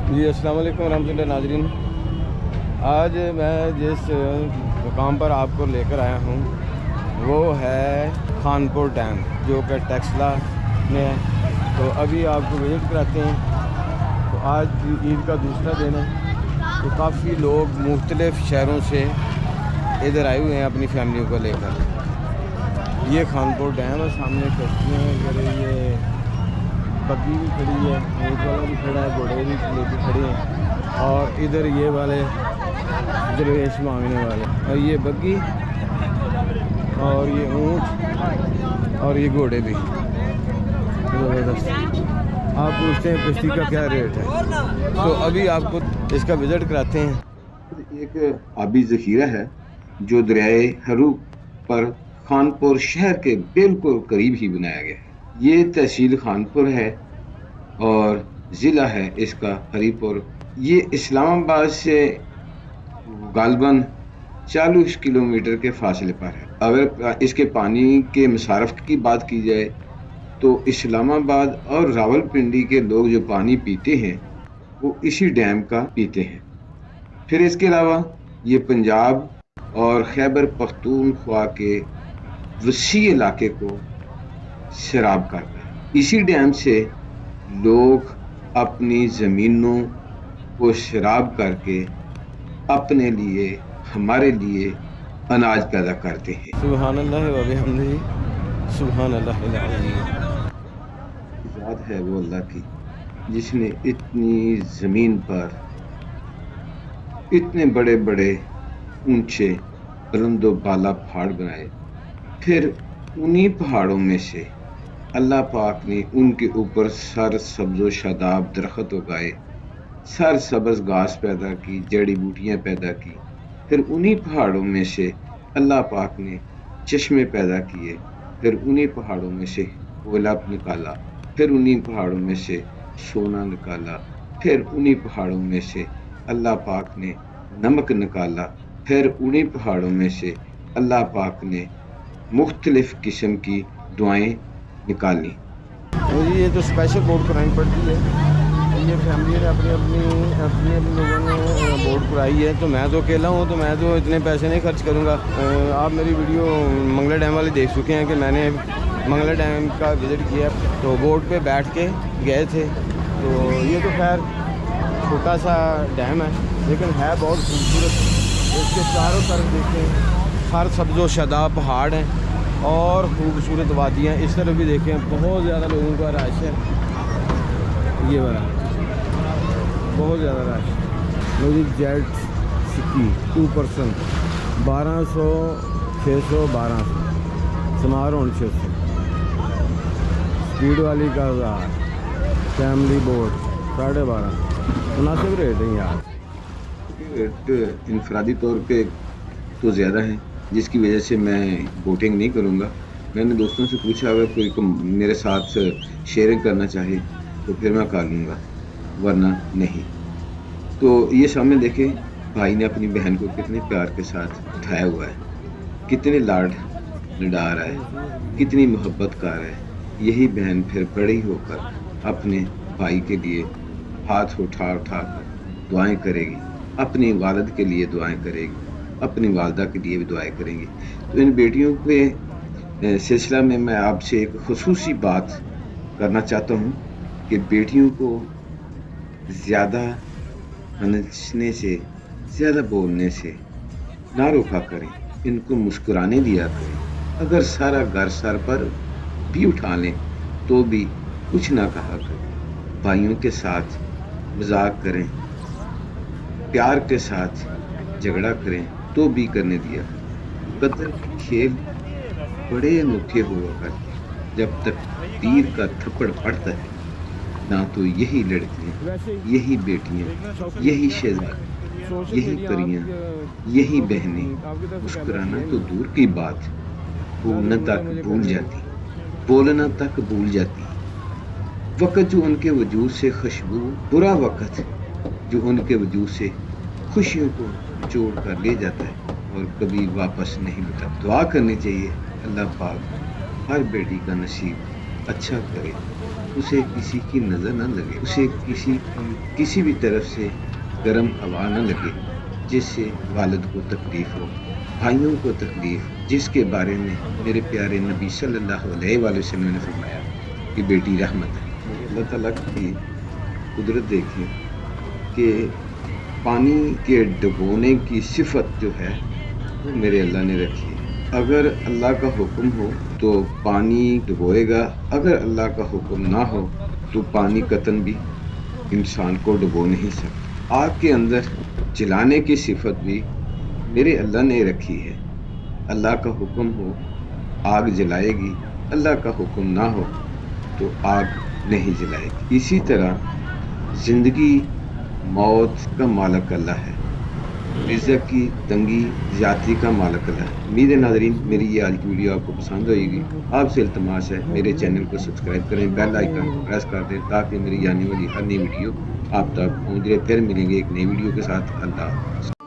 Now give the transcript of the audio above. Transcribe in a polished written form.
جی السلام علیکم ورحمۃ اللہ ناظرین، آج میں جس مقام پر آپ کو لے کر آیا ہوں وہ ہے خانپور ڈیم، جو کہ ٹیکسلا میں ہے۔ تو ابھی آپ کو وزٹ کراتے ہیں۔ تو آج عید کا دوسرا دن ہے، تو کافی لوگ مختلف شہروں سے ادھر آئے ہوئے ہیں اپنی فیملیوں کو لے کر۔ یہ خانپور ڈیم ہے، سامنے کشتیاں وغیرہ، یہ بگی بھی کھڑی ہے، اونٹ والا بھی کھڑا ہے، گھوڑے بھی لے کے کھڑے ہیں، اور ادھر یہ والے درویش مانگنے والے، اور یہ بگی اور یہ اونٹ اور یہ گھوڑے بھی زبردست۔ آپ پوچھتے ہیں کشتی کا کیا ریٹ ہے، تو ابھی آپ کو اس کا وزٹ کراتے ہیں۔ ایک آبی ذخیرہ ہے جو دریائے ہرو پر خانپور شہر کے بالکل قریب ہی بنایا گیا ہے۔ یہ تحصیل خانپور ہے اور ضلع ہے اس کا ہری پور۔ یہ اسلام آباد سے غالباً 40 کلومیٹر کے فاصلے پر ہے۔ اگر اس کے پانی کے مصارف کی بات کی جائے تو اسلام آباد اور راول پنڈی کے لوگ جو پانی پیتے ہیں وہ اسی ڈیم کا پیتے ہیں۔ پھر اس کے علاوہ یہ پنجاب اور خیبر پختونخوا کے وسیع علاقے کو سیراب کرتا ہے۔ اسی ڈیم سے لوگ اپنی زمینوں کو سیراب کر کے اپنے لیے، ہمارے لیے اناج پیدا کرتے ہیں۔ سبحان اللہ و بحمدہ، سبحان اللہ العظیم۔ ذات ہے وہ اللہ کی جس نے اتنی زمین پر اتنے بڑے بڑے اونچے بلند و بالا پہاڑ بنائے، پھر انہی پہاڑوں میں سے اللہ پاک نے ان کے اوپر سر سبز و شاداب درخت اگائے، سر سبز گھاس پیدا کی، جڑی بوٹیاں پیدا کی۔ پھر انہی پہاڑوں میں سے اللہ پاک نے چشمے پیدا کیے، پھر انہی پہاڑوں میں سے کوئلہ نکالا، پھر انہی پہاڑوں میں سے سونا نکالا، پھر انہی پہاڑوں میں سے اللہ پاک نے نمک نکالا، پھر انہی پہاڑوں میں سے اللہ پاک نے مختلف قسم کی دعائیں نکالی۔ مجھے یہ تو اسپیشل بورڈ کرانی پڑتی ہے، یہ فیملی نے اپنے لوگوں نے بورڈ کرائی ہے، تو میں تو اکیلا ہوں، تو میں تو اتنے پیسے نہیں خرچ کروں گا۔ آپ میری ویڈیو منگلا ڈیم والے دیکھ چکے ہیں کہ میں نے منگلا ڈیم کا وزٹ کیا، تو بورڈ پہ بیٹھ کے گئے تھے۔ تو یہ تو خیر چھوٹا سا ڈیم ہے لیکن ہے بہت خوبصورت۔ اس کے چاروں طرف دیکھیں ہر سبز و شاداب پہاڑ ہیں اور خوبصورت وادیاں۔ اس طرف بھی دیکھیں بہت زیادہ لوگوں کا رش ہے، یہ والا بہت زیادہ رش۔ میری جیٹ سکی 2% 1200 600 1200 سمارون 600، اسپیڈ والی کا 1000، فیملی بورڈ 12.5۔ مناسب ریٹ ہیں یار۔ ریٹ انفرادی طور پہ تو زیادہ ہیں، جس کی وجہ سے میں بوٹنگ نہیں کروں گا۔ میں نے دوستوں سے پوچھا اگر کوئی میرے ساتھ شیئرنگ کرنا چاہے تو پھر میں کر لوں گا، ورنہ نہیں۔ تو یہ سامنے دیکھیں بھائی نے اپنی بہن کو کتنے پیار کے ساتھ اٹھایا ہوا ہے، کتنے لاڈ لڈا رہا ہے، کتنی محبت کر رہا ہے۔ یہی بہن پھر بڑی ہو کر اپنے بھائی کے لیے ہاتھ اٹھا اٹھا کر دعائیں کرے گی، اپنی والد کے لیے دعائیں کرے گی، اپنی والدہ کے لیے بھی دعائیں کریں گی۔ تو ان بیٹیوں کے سلسلہ میں آپ سے ایک خصوصی بات کرنا چاہتا ہوں کہ بیٹیوں کو زیادہ ہنسنے سے، زیادہ بولنے سے نہ روکا کریں، ان کو مسکرانے دیا کریں۔ اگر سارا گھر سر پر بھی اٹھا لیں تو بھی کچھ نہ کہا کریں۔ بھائیوں کے ساتھ مذاق کریں، پیار کے ساتھ جھگڑا کریں تو بھی کرنے دیا کریں۔ قدر کے کھیل بڑے انوکھے ہوا کرتے ہیں، جب تک تیر کا تھپڑ پڑتا ہے نہ تو یہی لڑکیاں، یہی بیٹیاں، یہی شہزادیاں، یہی پریاں، یہی بہنیں مسکرانا تو دور کی بات بھولنا تک بھول جاتی، بولنا تک بھول جاتی ہیں۔ وقت جو ان کے وجود سے خوشبو، برا وقت جو ان کے وجود سے خوشیوں کو نچوڑ کر لے جاتا ہے اور کبھی واپس نہیں لوٹا۔ دعا کرنی چاہیے اللہ پاک ہر بیٹی کا نصیب اچھا کرے، اسے کسی کی نظر نہ لگے، اسے کسی بھی طرف سے گرم ہوا نہ لگے جس سے والد کو تکلیف ہو، بھائیوں کو تکلیف، جس کے بارے میں میرے پیارے نبی صلی اللہ علیہ وآلہ وسلم نے فرمایا کہ بیٹی رحمت ہے۔ مجھے اللہ تعالیٰ کی قدرت دیکھیں کہ پانی کے ڈبونے کی صفت جو ہے وہ میرے اللہ نے رکھی ہے۔ اگر اللہ کا حکم ہو تو پانی ڈبوئے گا، اگر اللہ کا حکم نہ ہو تو پانی قطعاً بھی انسان کو ڈبو نہیں سکتا۔ آگ کے اندر جلانے کی صفت بھی میرے اللہ نے رکھی ہے۔ اللہ کا حکم ہو آگ جلائے گی، اللہ کا حکم نہ ہو تو آگ نہیں جلائے گی۔ اسی طرح زندگی موت کا مالک اللہ ہے، رزق کی تنگی زیادتی کا مالک اللہ ہے۔ امید ہے ناظرین میری یہ آج کی ویڈیو آپ کو پسند آئے گی۔ آپ سے التماس ہے میرے چینل کو سبسکرائب کریں، بیل آئیکن کو پریس کر دیں تاکہ میری آنے والی ہر نئی ویڈیو آپ تک پہنچ جائے۔ پھر ملیں گے ایک نئی ویڈیو کے ساتھ۔ اللہ حافظ۔